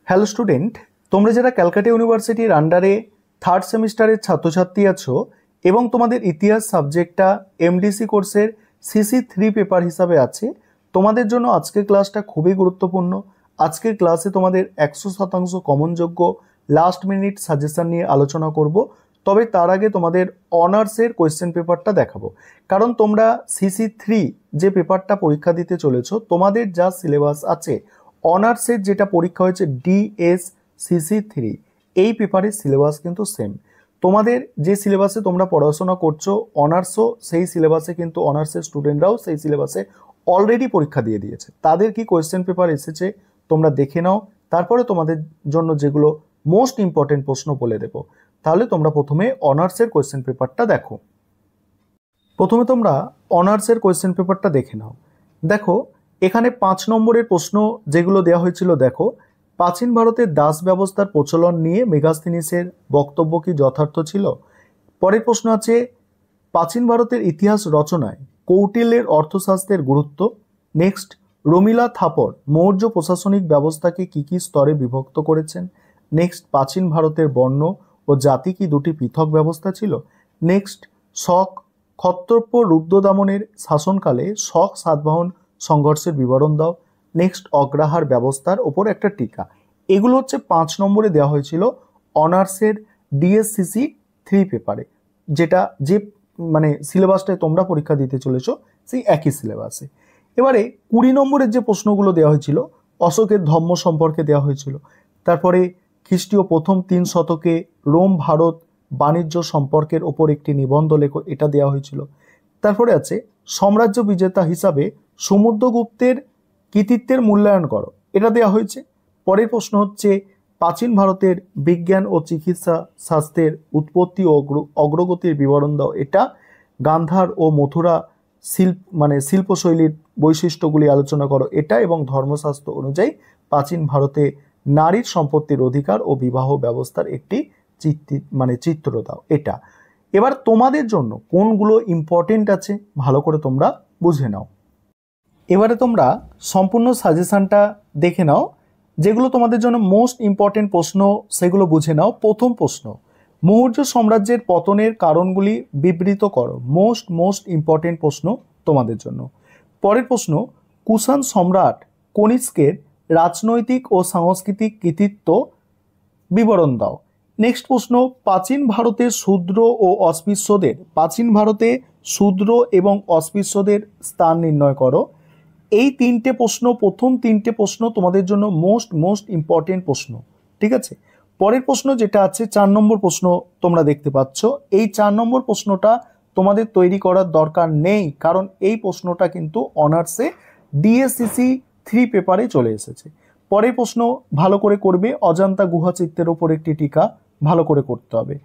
Hello student, তোমরা যারা ক্যালকাটা ইউনিভার্সিটির আন্ডারে থার্ড সেমিস্টারের ছাত্রছাত্রী আছো এবং তোমাদের ইতিহাস সাবজেক্টটা এমডিসি কোর্সের CC3 পেপার হিসাবে আছে, তোমাদের জন্য আজকের ক্লাসটা খুবই গুরুত্বপূর্ণ। আজকের ক্লাসে তোমাদের 100% কমনযোগ্য লাস্ট মিনিট সাজেশন নিয়ে আলোচনা করব। তবে তার আগে তোমাদের অনার্সের কোয়েশ্চেন পেপারটা দেখাবো, কারণ তোমরা CC3 যে পেপারটা পরীক্ষা দিতে চলেছো, তোমাদের যা সিলেবাস আছে অনার্সের যেটা পরীক্ষা হয়েছে DSCC3, এই পেপারের সিলেবাস কিন্তু সেম। তোমাদের যে সিলেবাসে তোমরা পড়াশোনা করছো অনার্সও সেই সিলেবাসে, কিন্তু অনার্সের স্টুডেন্টরাও সেই সিলেবাসে অলরেডি পরীক্ষা দিয়ে দিয়েছে। তাদের কি কোয়েশ্চেন পেপার এসেছে তোমরা দেখে নাও, তারপরে তোমাদের জন্য যেগুলো মোস্ট ইম্পর্টেন্ট প্রশ্ন বলে দেবো। তাহলে তোমরা প্রথমে অনার্সের কোয়েশ্চেন পেপারটা দেখো। প্রথমে তোমরা অনার্সের কোয়েশ্চেন পেপারটা দেখে নাও। দেখো এখানে 5 নম্বরের প্রশ্ন যেগুলো দেওয়া হয়েছিল, দেখো প্রাচীন ভারতের দাস ব্যবস্থার প্রচলন নিয়ে মেগাস্থিনিসের বক্তব্য কি যথার্থ ছিল। পরের প্রশ্ন আছে প্রাচীন ভারতের ইতিহাস রচনায় কৌটিল্যের অর্থশাস্ত্রের গুরুত্ব। নেক্সট, রমিলা থাপর মৌর্য প্রশাসনিক ব্যবস্থাকে কি কি স্তরে বিভক্ত করেছেন। নেক্সট, প্রাচীন ভারতের বর্ণ ও জাতি কি দুটি পৃথক ব্যবস্থা ছিল। নেক্সট, শক ক্ষত্রপ রুদ্রদামনের শাসনকালে শক সাতবাহন সংঘর্ষের বিবরণ দাও। নেক্সট, অগ্রহার ব্যবস্থার ওপর একটা টিকা। এগুলো হচ্ছে 5 নম্বরে দেওয়া হয়েছিল অনার্সের DSCC3 পেপারে, যেটা যে সিলেবাসটায় তোমরা পরীক্ষা দিতে চলেছো সেই একই সিলেবাসে। এবারে 20 নম্বরের যে প্রশ্নগুলো দেওয়া হয়েছিল, অশোকের ধর্ম সম্পর্কে দেওয়া হয়েছিল। তারপরে খ্রিস্টীয় প্রথম 3 শতকে রোম ভারত বাণিজ্য সম্পর্কের ওপর একটি নিবন্ধ লেখো, এটা দেওয়া হয়েছিল। তারপরে আছে সাম্রাজ্য বিজেতা হিসাবে সমুদ্রগুপ্তের কৃতিত্বের মূল্যায়ন করো, এটা দেওয়া হয়েছে। পরের প্রশ্ন হচ্ছে প্রাচীন ভারতের বিজ্ঞান ও চিকিৎসা শাস্ত্রের উৎপত্তি ও অগ্রগতির বিবরণ দাও, এটা গান্ধার ও মথুরা শিল্পশৈলীর বৈশিষ্ট্যগুলি আলোচনা করো, এটা এবং ধর্মশাস্ত্র অনুযায়ী প্রাচীন ভারতে নারীর সম্পত্তির অধিকার ও বিবাহ ব্যবস্থার একটি চিত্র দাও, এটা। এবার তোমাদের জন্য কোনগুলো ইম্পর্টেন্ট আছে ভালো করে তোমরা বুঝে নাও। এবারে তোমরা সম্পূর্ণ সাজেশনটা দেখে নাও, যেগুলো তোমাদের জন্য মোস্ট ইম্পর্টেন্ট প্রশ্ন সেগুলো বুঝে নাও। প্রথম প্রশ্ন, মৌর্য সাম্রাজ্যের পতনের কারণগুলি বিবৃত করো। মোস্ট ইম্পর্টেন্ট প্রশ্ন তোমাদের জন্য। পরের প্রশ্ন, কুষাণ সম্রাট কনিষ্কের রাজনৈতিক ও সাংস্কৃতিক কৃতিত্ব বিবরণ দাও। নেক্সট প্রশ্ন, প্রাচীন ভারতে শূদ্র এবং অস্পৃশ্যদের স্থান নির্ণয় করো। এই তিনটে প্রশ্ন, প্রথম তিনটে প্রশ্ন তোমাদের জন্য মোস্ট ইম্পর্টেন্ট প্রশ্ন, ঠিক আছে। পরের প্রশ্ন যেটা আছে 4 নম্বর প্রশ্ন তোমরা দেখতে পাচ্ছ, এই 4 নম্বর প্রশ্নটা তোমাদের তৈরি করার দরকার নেই, কারণ এই প্রশ্নটা কিন্তু অনার্সে DSCC3 পেপারে চলে এসেছে। পরের প্রশ্ন ভালো করে করবে, অজন্তা গুহা চিত্রের ওপর একটি টিকা ভালো করে করতে হবে।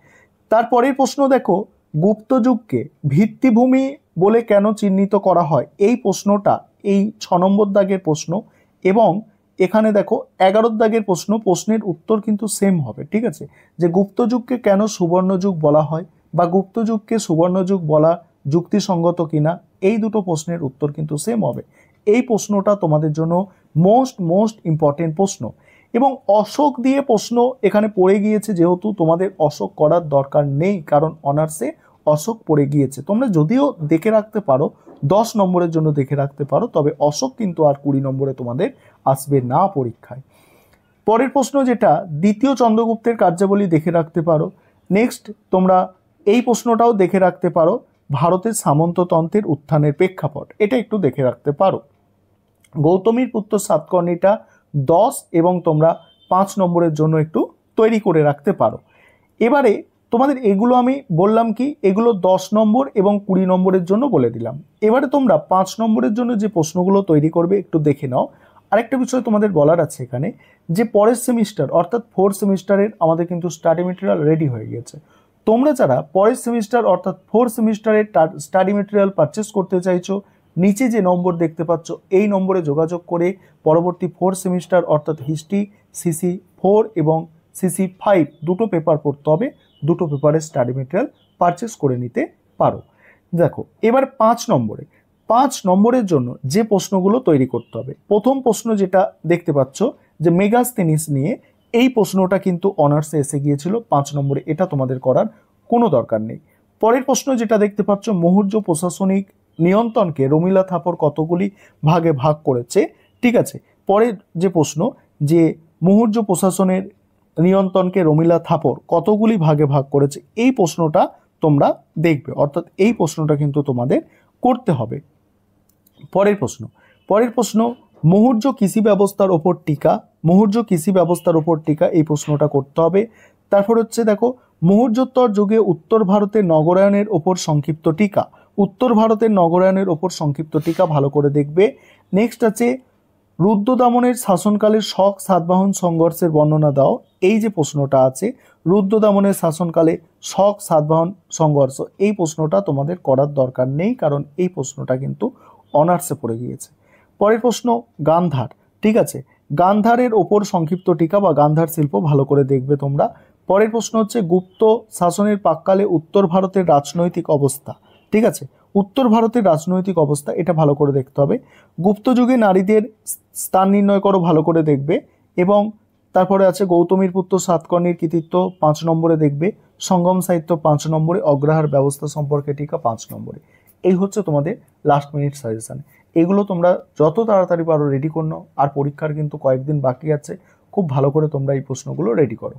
তারপরের প্রশ্ন দেখো, গুপ্ত যুগকে ভিত্তিভূমি বলে কেন চিহ্নিত করা হয়, এই প্রশ্নটা এই 6 নম্বর দাগের প্রশ্ন, এবং এখানে দেখো 11 দাগের প্রশ্ন। প্রশ্নের উত্তর কিন্তু সেম হবে, ঠিক আছে। যে গুপ্ত যুগকে কেন সুবর্ণ যুগ বলা হয় বা গুপ্ত যুগকে সুবর্ণ যুগ বলা যুক্তিসঙ্গত কিনা, এই দুটো প্রশ্নের উত্তর কিন্তু সেম হবে। এই প্রশ্নটা তোমাদের জন্য মোস্ট ইম্পর্টেন্ট প্রশ্ন। এবং অশোক দিয়ে প্রশ্ন এখানে পড়ে গিয়েছে, যেহেতু তোমাদের অশোক করার দরকার নেই, কারণ অনার্সে অশোক পড়ে গিয়েছে। তোমরা যদিও দেখে রাখতে পারো 10 নম্বরের জন্য দেখে রাখতে পারো, তবে অশোক কিন্তু আর 20 নম্বরে তোমাদের আসবে না পরীক্ষায়। পরের প্রশ্ন যেটা, দ্বিতীয় চন্দ্রগুপ্তের কার্যাবলী দেখে রাখতে পারো। নেক্সট, তোমরা এই প্রশ্নটাও দেখে রাখতে পারো, ভারতের সামন্ততন্ত্রের উত্থানের প্রেক্ষাপট, এটা একটু দেখে রাখতে পারো। গৌতমীর পুত্র সাতকর্ণীটা 10 এবং তোমরা 5 নম্বরের জন্য একটু তৈরি করে রাখতে পারো। এবারে তোমাদের এগুলো আমি বললাম কি, এগুলো 10 নম্বর এবং 20 নম্বরের জন্য বলে দিলাম। এবারে তোমরা 5 নম্বরের জন্য যে প্রশ্নগুলো তৈরি করবে একটু দেখে নাও। আরেকটা বিষয় তোমাদের বলার আছে এখানে, যে পরের সেমিস্টার অর্থাৎ 4th সেমিস্টারের আমাদের কিন্তু স্টাডি মেটেরিয়াল রেডি হয়ে গেছে। তোমরা যারা পরের সেমিস্টার অর্থাৎ 4th সেমিস্টারের স্টাডি মেটেরিয়াল পারচেস করতে চাইছো, নিচে যে নম্বর দেখতে পাচ্ছ এই নম্বরে যোগাযোগ করে পরবর্তী 4th সেমিস্টার অর্থাৎ হিস্ট্রি CC4 এবং CC5 দুটো পেপার পড়তে হবে, দুটো পেপারের স্টাডি মেটেরিয়াল পারচেস করে নিতে পারো। দেখো এবার 5 নম্বরের জন্য যে প্রশ্নগুলো তৈরি করতে হবে, প্রথম প্রশ্ন যেটা দেখতে পাচ্ছ, যে মেগাস্থেনিস নিয়ে এই প্রশ্নটা কিন্তু অনার্সে এসে গিয়েছিল 5 নম্বরে, এটা তোমাদের করার কোনো দরকার নেই। পরের প্রশ্ন যেটা দেখতে পাচ্ছ, মৌর্য প্রশাসনিক নিয়ন্ত্রণকে রমিলা থাপর কতগুলি ভাগে ভাগ করেছে। ঠিক আছে, পরের যে প্রশ্ন যে মৌর্য প্রশাসনের নিয়ন্ত্রণকে রমিলা থাপর কতগুলি ভাগে ভাগ করেছে, এই প্রশ্নটা তোমরা দেখবে, অর্থাৎ এই প্রশ্নটা কিন্তু তোমাদের করতে হবে। পরের প্রশ্ন মৌর্য কৃষি ব্যবস্থার ওপর টিকা, মৌর্য কৃষি ব্যবস্থার ওপর টিকা, এই প্রশ্নটা করতে হবে। তারপর হচ্ছে দেখো মৌর্যোত্তর যুগে উত্তর ভারতের নগরায়নের ওপর সংক্ষিপ্ত টিকা, উত্তর ভারতের নগরায়নের ওপর সংক্ষিপ্ত টিকা ভালো করে দেখবে। নেক্সট আছে রুদ্রদামনের শাসনকালের শক সাতবাহন সংঘর্ষের বর্ণনা দাও, এই যে প্রশ্নটা আছে রুদ্রদামনের শাসনকালে শক সাতবাহন সংঘর্ষ, এই প্রশ্নটা তোমাদের করার দরকার নেই, কারণ এই প্রশ্নটা কিন্তু অনার্সে পড়ে গিয়েছে। পরের প্রশ্ন গান্ধার, ঠিক আছে, গান্ধারের ওপর সংক্ষিপ্ত টিকা বা গান্ধার শিল্প ভালো করে দেখবে তোমরা। পরের প্রশ্ন হচ্ছে গুপ্ত শাসনের প্রাক্কালে উত্তর ভারতের রাজনৈতিক অবস্থা, ঠিক আছে, উত্তর ভারতের রাজনৈতিক অবস্থা এটা ভালো করে দেখতে হবে। গুপ্ত যুগে নারীদের স্থান নির্ণয় করো, ভালো করে দেখবে। এবং তারপরে আছে গৌতমীর পুত্র সাতকর্ণীর কৃতিত্ব 5 নম্বরে দেখবে, সঙ্গম সাহিত্য 5 নম্বরে, অগ্রহার ব্যবস্থা সম্পর্কে টিকা 5 নম্বরে। এই হচ্ছে তোমাদের লাস্ট মিনিট সাজেশন। এগুলো তোমরা যত তাড়াতাড়ি পারো রেডি করে নাও, আর পরীক্ষার কিন্তু কয়েকদিন বাকি আছে, খুব ভালো করে তোমরা এই প্রশ্নগুলো রেডি করো।